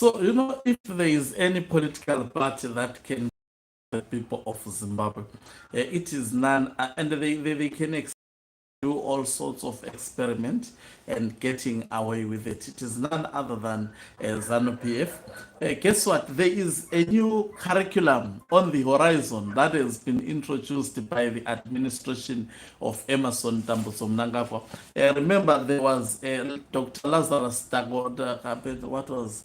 So, if there is any political party that can the people of Zimbabwe, it is none, and they can do all sorts of experiment and getting away with it. It is none other than ZANU-PF. Guess what? There is a new curriculum on the horizon that has been introduced by the administration of Emerson Dambudzo Mnangagwa. Remember, there was Dr. Lazarus Dagoda, what was,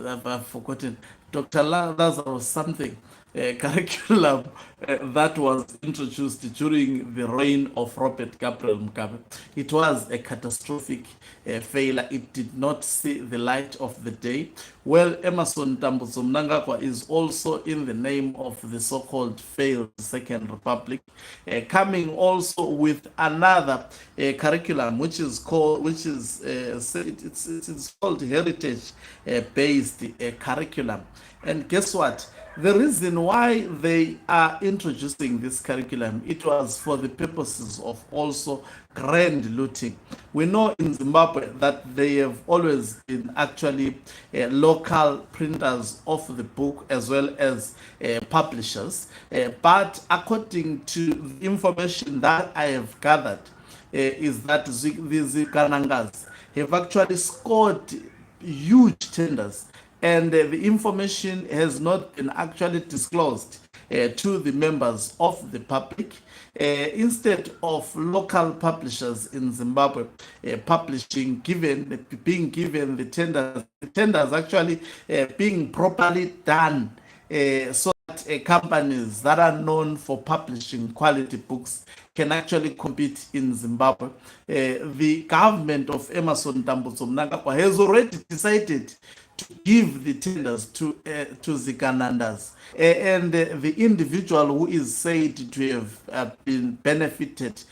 I've forgotten, Dr. Lazarus something. Curriculum that was introduced during the reign of Robert Gabriel Mugabe. It was a catastrophic failure. It did not see the light of the day. Well, Emerson Dambudzo Mnangagwa is also in the name of the so-called failed Second Republic, coming also with another curriculum which is called, it's called heritage-based curriculum. And guess what? The reason why they are introducing this curriculum, it was for the purposes of also grand looting. We know in Zimbabwe that they have always been actually local printers of the book as well as publishers. But according to the information that I have gathered, is that the Zviganandas have actually scored huge tenders, and the information has not been actually disclosed to the members of the public. Instead of local publishers in Zimbabwe being given the tenders actually being properly done, so that companies that are known for publishing quality books can actually compete in Zimbabwe. The government of Emerson Dambudzo Mnangagwa has already decided to give the tenders to Zviganandas, and the individual who is said to have been benefited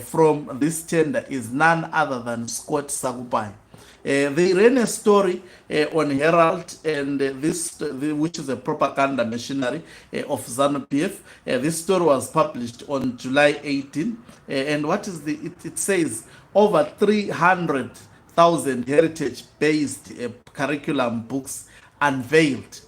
from this tender is none other than Scott Sakupanya. They ran a story on Herald, and which is a propaganda machinery of ZANU-PF. This story was published on July 18, and what is it says over 300,000 heritage-based curriculum books unveiled.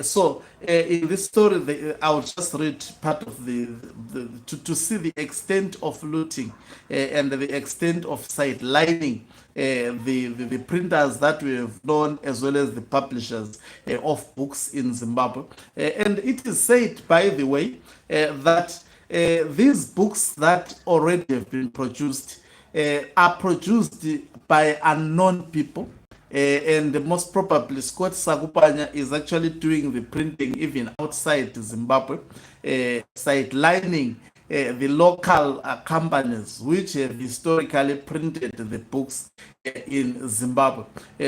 So in this story, I'll just read part of to see the extent of looting and the extent of sidelining the printers that we have known, as well as the publishers of books in Zimbabwe. And it is said, by the way, that these books that already have been produced are produced by unknown people. And most probably Scott Sakupanya is actually doing the printing even outside Zimbabwe, sidelining the local companies which have historically printed the books in Zimbabwe.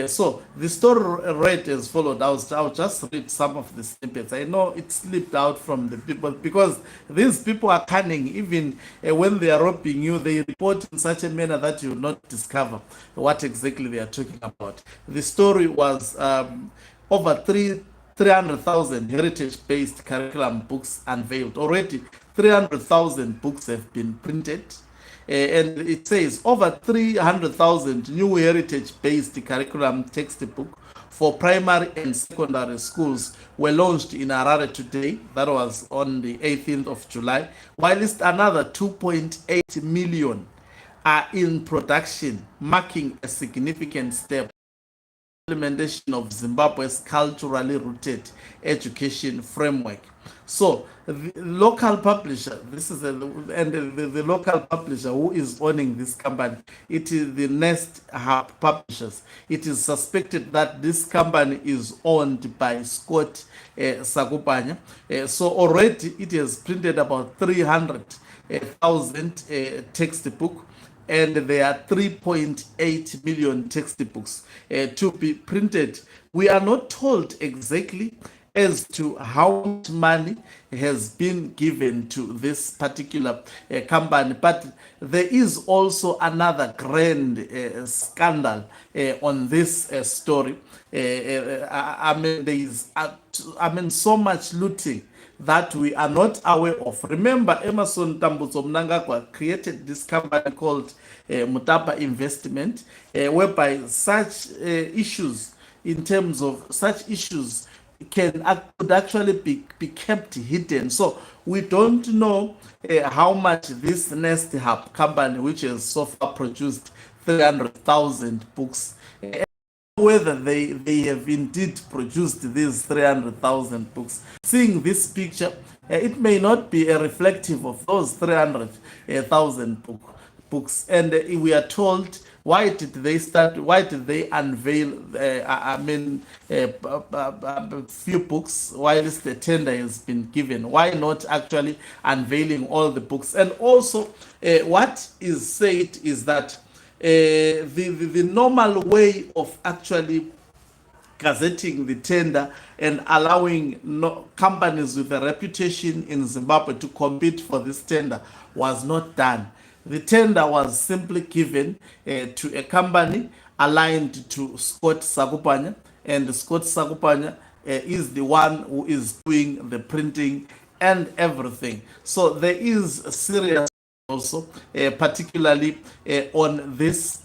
So the story read as followed. I'll just read some of the snippets. I know it slipped out from the people because these people are cunning. Even when they are robbing you, they report in such a manner that you will not discover what exactly they are talking about. The story was over 300,000 heritage-based curriculum books unveiled. Already 300,000 books have been printed. And it says over 300,000 new heritage-based curriculum textbook for primary and secondary schools were launched in Harare today. That was on the 18th of July, whilst another 2.8 million are in production, marking a significant step implementation of Zimbabwe's culturally rooted education framework. So the local publisher, the local publisher who is owning this company, it is the Nest Hub Publishers. It is suspected that this company is owned by Scott Sakupanya. So already it has printed about 300,000 textbook, and there are 3.8 million textbooks to be printed. We are not told exactly as to how much money has been given to this particular company, but there is also another grand scandal on this story. I mean, there is so much looting that we are not aware of. Remember, Emerson Dambudzo Mnangagwa created this company called Mutapa Investment, whereby such issues in terms of such issues could actually be kept hidden. So we don't know how much this Nest Hub company, which has so far produced 300,000 books, whether they have indeed produced these 300,000 books. Seeing this picture, it may not be a reflective of those 300,000 books. And we are told, why did they start? Why did they unveil? Few books whilst the tender has been given. Why not actually unveiling all the books? And also, what is said is that the normal way of actually gazetting the tender and allowing companies with a reputation in Zimbabwe to compete for this tender was not done. The tender was simply given to a company aligned to Scott Sakupanya, and Scott Sakupanya is the one who is doing the printing and everything. So there is a serious also, particularly on this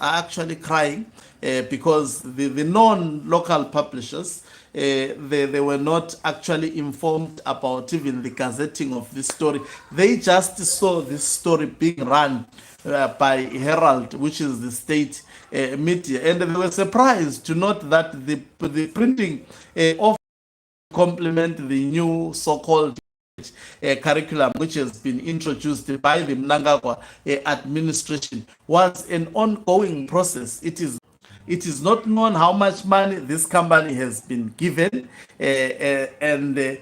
are actually crying because the non-local publishers they were not actually informed about even the gazetting of this story. They just saw this story being run by Herald, which is the state media, and they were surprised to note that the printing of complement the new so-called curriculum which has been introduced by the Mnangagwa administration was an ongoing process. It is not known how much money this company has been given and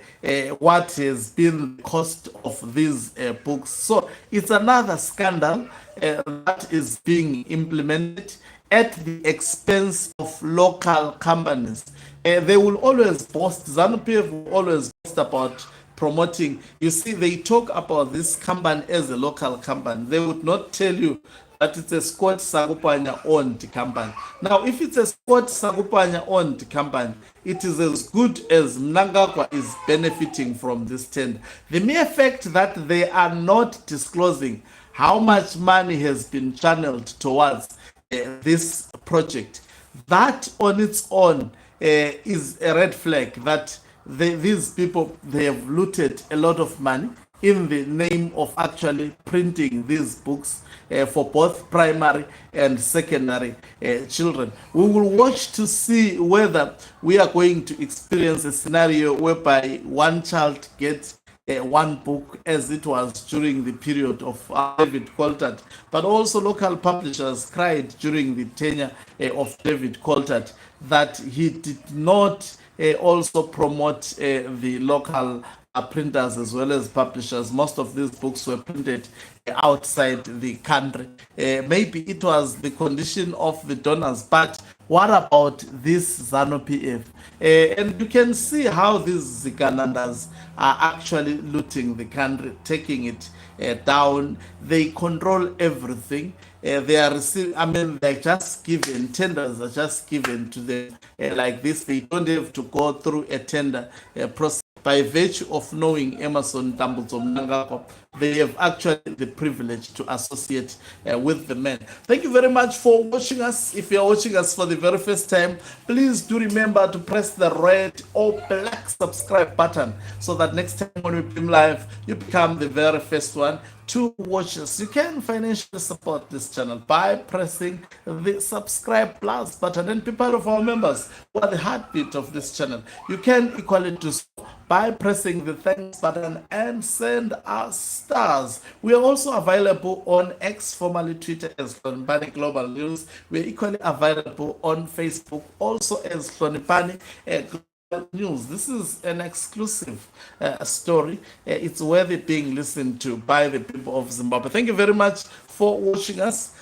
what has been the cost of these books. So it's another scandal that is being implemented at the expense of local companies. They will always boast, ZANU-PF will always boast about promoting. You see, they talk about this company as a local company. They would not tell you that it's a Scott Sakupanya owned company. Now, if it's a Scott Sakupanya owned company, it is as good as Mnangagwa is benefiting from this tender. The mere fact that they are not disclosing how much money has been channeled towards this project, that on its own is a red flag that these people, they have looted a lot of money in the name of actually printing these books for both primary and secondary children. We will watch to see whether we are going to experience a scenario whereby one child gets one book, as it was during the period of David Coltart. But also local publishers cried during the tenure of David Coltart that he did not also promote the local printers as well as publishers. Most of these books were printed outside the country. Maybe it was the condition of the donors, but what about this ZANU-PF? And you can see how these Zviganandas are actually looting the country, taking it down. They control everything. They are receiving, they're just given, tenders are just given to them like this. They don't have to go through a tender process. By virtue of knowing Emerson Dambudzo Mnangagwa, they have actually the privilege to associate with the men. Thank you very much for watching us. If you're watching us for the very first time, please do remember to press the red or black subscribe button so that next time when we film live, you become the very first one to watch us. You can financially support this channel by pressing the subscribe plus button and be part of our members who are the heartbeat of this channel. You can equally do so by pressing the thanks button and send us stars. We are also available on X, formerly Twitter, as Hlonipani Global News. We are equally available on Facebook, also as Hlonipani Global News. This is an exclusive story. It's worthy being listened to by the people of Zimbabwe. Thank you very much for watching us.